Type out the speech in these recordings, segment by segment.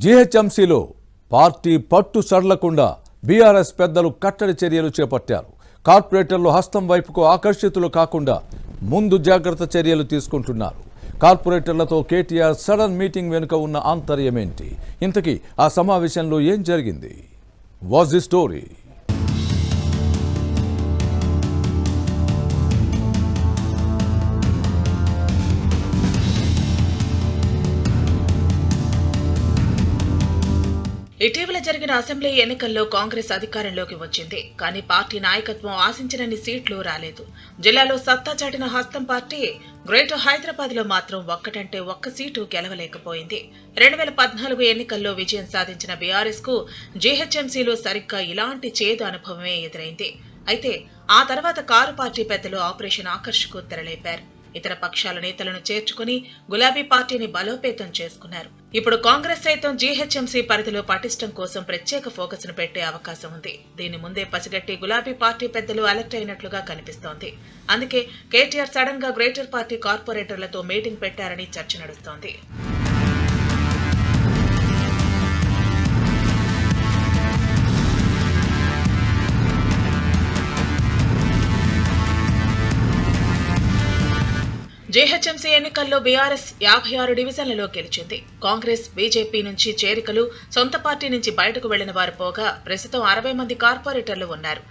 జీహెచ్ఎంసీలో party పట్టు సడలకుండా BRS పెద్దలు కట్టడి చర్యలు చేపట్టారు. కార్పొరేటర్లు హస్తం వైపుకు ఆకర్షితులు కాకుండా ముందు జాగ్రత్త చర్యలు తీసుకుంటున్నారు. కార్పొరేటర్లతో కేటీఆర్ సడన్ మీటింగ్ వెనుక ఉన్న ఆంతర్యమేంటి? ఇంతకీ ఆ సమావేశంలో ఏం జరిగింది? Was the story? ఇటీవల జరిగిన అసెంబ్లీ ఎన్నికల్లో కాంగ్రెస్ అధికారంలోకి వచ్చింది. కానీ పార్టీ నాయకత్వం ఆశించినన్ని సీట్లు రాలేదు. జిల్లాలో సత్తా చాటిన హస్తం పార్టీ గ్రేటర్ హైదరాబాద్ లో మాత్రం ఒక్కటంటే ఒక్క సీటు గెలవలేకపోయింది. 2014 ఎన్నికల్లో విజయం సాధించిన బీఆర్ఎస్ కు జీహెచ్ఎంసీలో సరిగ్గా ఇలాంటి చేదు అనుభవమే ఎదురైంది. అయితే ఆ తర్వాత కారు పార్టీ పెద్దలు ఆపరేషన్ ఆకర్షకు తెరలేపారు. ఇతర పక్షాల నేతలను చేర్చుకుని గులాబీ పార్టీని బలోపేతం చేసుకున్నారు. ఇప్పుడు కాంగ్రెస్ సైతం జీహెచ్ఎంసీ పరిధిలో పటిష్టం కోసం ప్రత్యేక ఫోకస్ ను పెట్టే అవకాశం ఉంది. దీన్ని ముందే పసిగట్టి గులాబీ పార్టీ పెద్దలు అలర్ట్ అయినట్లుగా కనిపిస్తోంది. అందుకే కేటీఆర్ సడన్ గా గ్రేటర్ పార్టీ కార్పొరేటర్లతో మీటింగ్ పెట్టారని చర్చ నడుస్తోంది. జీహెచ్ఎంసీ ఎన్నికల్లో బీఆర్ఎస్ 56 డివిజన్లలో గెలిచింది. కాంగ్రెస్, బీజేపీ నుంచి చేరికలు, సొంత పార్టీ నుంచి బయటకు వెళ్లిన వారు పోగా ప్రస్తుతం 60 మంది కార్పొరేటర్లు ఉన్నారు.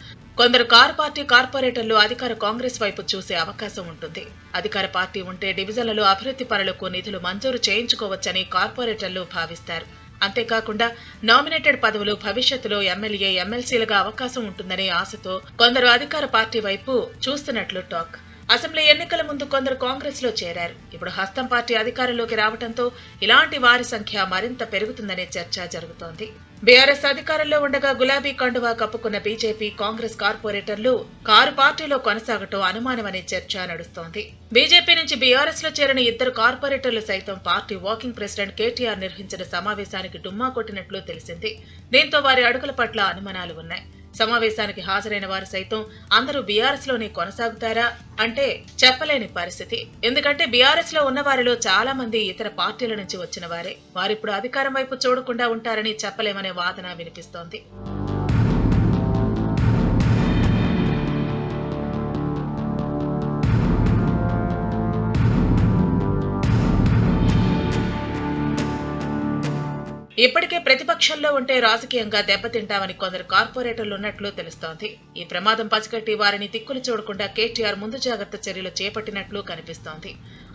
కొందరు కారు పార్టీ కార్పొరేటర్లు అధికార కాంగ్రెస్ వైపు చూసే అవకాశం ఉంటుంది. అధికార పార్టీ ఉంటే డివిజన్లలో అభివృద్ధి పనులకు నిధులు మంజూరు చేయించుకోవచ్చని కార్పొరేటర్లు భావిస్తారు. అంతేకాకుండా నామినేటెడ్ పదవులు భవిష్యత్తులో ఎమ్మెల్యే, ఎమ్మెల్సీలుగా అవకాశం ఉంటుందనే ఆశతో కొందరు అధికార పార్టీ వైపు చూస్తున్నట్లు టాక్. అసెంబ్లీ ఎన్నికల ముందు కొందరు కాంగ్రెస్ లో చేరారు. ఇప్పుడు హస్తం పార్టీ అధికారంలోకి రావడంతో ఇలాంటి వారి సంఖ్య మరింత పెరుగుతుందనే చర్చ జరుగుతోంది. బీఆర్ఎస్ అధికారంలో ఉండగా గులాబీ కండువా కప్పుకున్న బీజేపీ, కాంగ్రెస్ కార్పొరేటర్లు కారు పార్టీలో కొనసాగటం అనుమానమనే చర్చ నడుస్తోంది. బీజేపీ నుంచి బీఆర్ఎస్ లో చేరిన 2 కార్పొరేటర్లు సైతం పార్టీ వర్కింగ్ ప్రెసిడెంట్ కేటీఆర్ నిర్వహించిన సమావేశానికి డుమ్మా కొట్టినట్లు తెలిసింది. దీంతో వారి అడుగుల పట్ల అనుమానాలు ఉన్నాయి. సమావేశానికి హాజరైన వారు సైతం అందరూ బీఆర్ఎస్ లోనే కొనసాగుతారా అంటే చెప్పలేని పరిస్థితి. ఎందుకంటే బీఆర్ఎస్ లో ఉన్న వారిలో చాలా మంది ఇతర పార్టీల నుంచి వచ్చిన వారే. వారిప్పుడు అధికారం వైపు చూడకుండా ఉంటారని చెప్పలేమనే వాదన వినిపిస్తోంది. ఇప్పటికే ప్రతిపక్షంలో ఉంటే రాజకీయంగా దెబ్బతింటామని కొందరు కార్పొరేటర్లు ఉన్నట్లు తెలుస్తోంది. ఈ ప్రమాదం పసిగట్టి వారిని దిక్కులు చూడకుండా కేటీఆర్ ముందు జాగ్రత్త చర్యలు చేపట్టినట్లు కనిపిస్తోంది.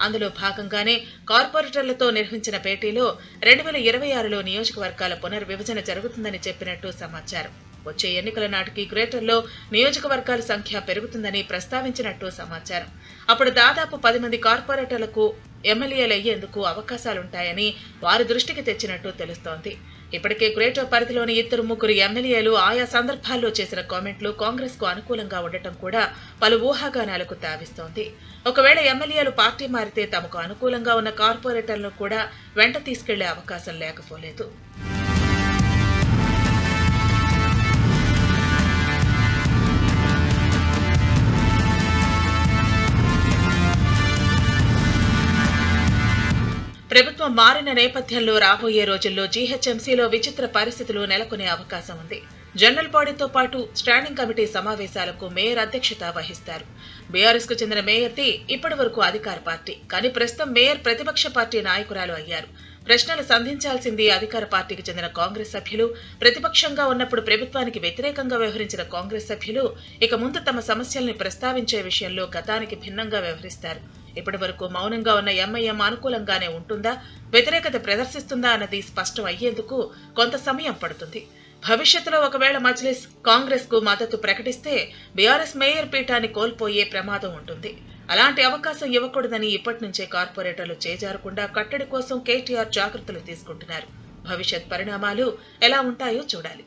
అందులో భాగంగానే కార్పొరేటర్లతో నిర్వహించిన భేటీలో 2026లో నియోజకవర్గాల పునర్విభజన జరుగుతుందని చెప్పినట్టు సమాచారం. వచ్చే ఎన్నికల నాటికి గ్రేటర్లో నియోజకవర్గాల సంఖ్య పెరుగుతుందని ప్రస్తావించినట్టు సమాచారం. అప్పుడు దాదాపు 10 మంది కార్పొరేటర్లకు ఎమ్మెల్యేలయ్యేందుకు అవకాశాలుంటాయని వారి దృష్టికి తెచ్చినట్టు తెలుస్తోంది. ఇప్పటికే గ్రేటర్ పరిధిలోని 2-3 ఎమ్మెల్యేలు ఆయా సందర్భాల్లో చేసిన కామెంట్లు కాంగ్రెస్ కు అనుకూలంగా ఉండటం కూడా పలు ఊహాగానాలకు తావిస్తోంది. ఒకవేళ ఎమ్మెల్యేలు పార్టీ మారితే తమకు అనుకూలంగా ఉన్న కార్పొరేటర్లను కూడా వెంట తీసుకెళ్లే అవకాశం లేకపోలేదు. ప్రభుత్వం మారిన నేపథ్యంలో రాబోయే రోజుల్లో జీహెచ్ఎంసీలో విచిత్ర పరిస్థితులు నెలకొనే అవకాశం ఉంది. జనరల్ బాడీతో పాటు స్టాండింగ్ కమిటీ సమావేశాలకు మేయర్ అధ్యక్షత వహిస్తారు. బీఆర్ఎస్ కు చెందిన మేయర్ది ఇప్పటి వరకు అధికార పార్టీ. కానీ ప్రస్తుతం మేయర్ ప్రతిపక్ష పార్టీ నాయకురాలు అయ్యారు. ప్రశ్నలు సంధించాల్సింది అధికార పార్టీకి చెందిన కాంగ్రెస్ సభ్యులు. ప్రతిపక్షంగా ఉన్నప్పుడు ప్రభుత్వానికి వ్యతిరేకంగా వ్యవహరించిన కాంగ్రెస్ సభ్యులు ఇక ముందు తమ సమస్యల్ని ప్రస్తావించే విషయంలో గతానికి భిన్నంగా వ్యవహరిస్తారు. ఇప్పటి వరకు మౌనంగా ఉన్న ఎంఐఎం అనుకూలంగానే ఉంటుందా, వ్యతిరేకత ప్రదర్శిస్తుందా అన్నది స్పష్టం అయ్యేందుకు కొంత సమయం పడుతుంది. భవిష్యత్తులో ఒకవేళ మజ్లిస్ కాంగ్రెస్ కు మద్దతు ప్రకటిస్తే బీఆర్ఎస్ మేయర్ పీఠాన్ని కోల్పోయే ప్రమాదం ఉంటుంది. అలాంటి అవకాశం ఇవ్వకూడదని ఇప్పటి నుంచే కార్పొరేటర్లు చేజారకుండా కట్టడి కోసం కేటీఆర్ జాగ్రత్తలు తీసుకుంటున్నారు. భవిష్యత్ పరిణామాలు ఎలా ఉంటాయో చూడాలి.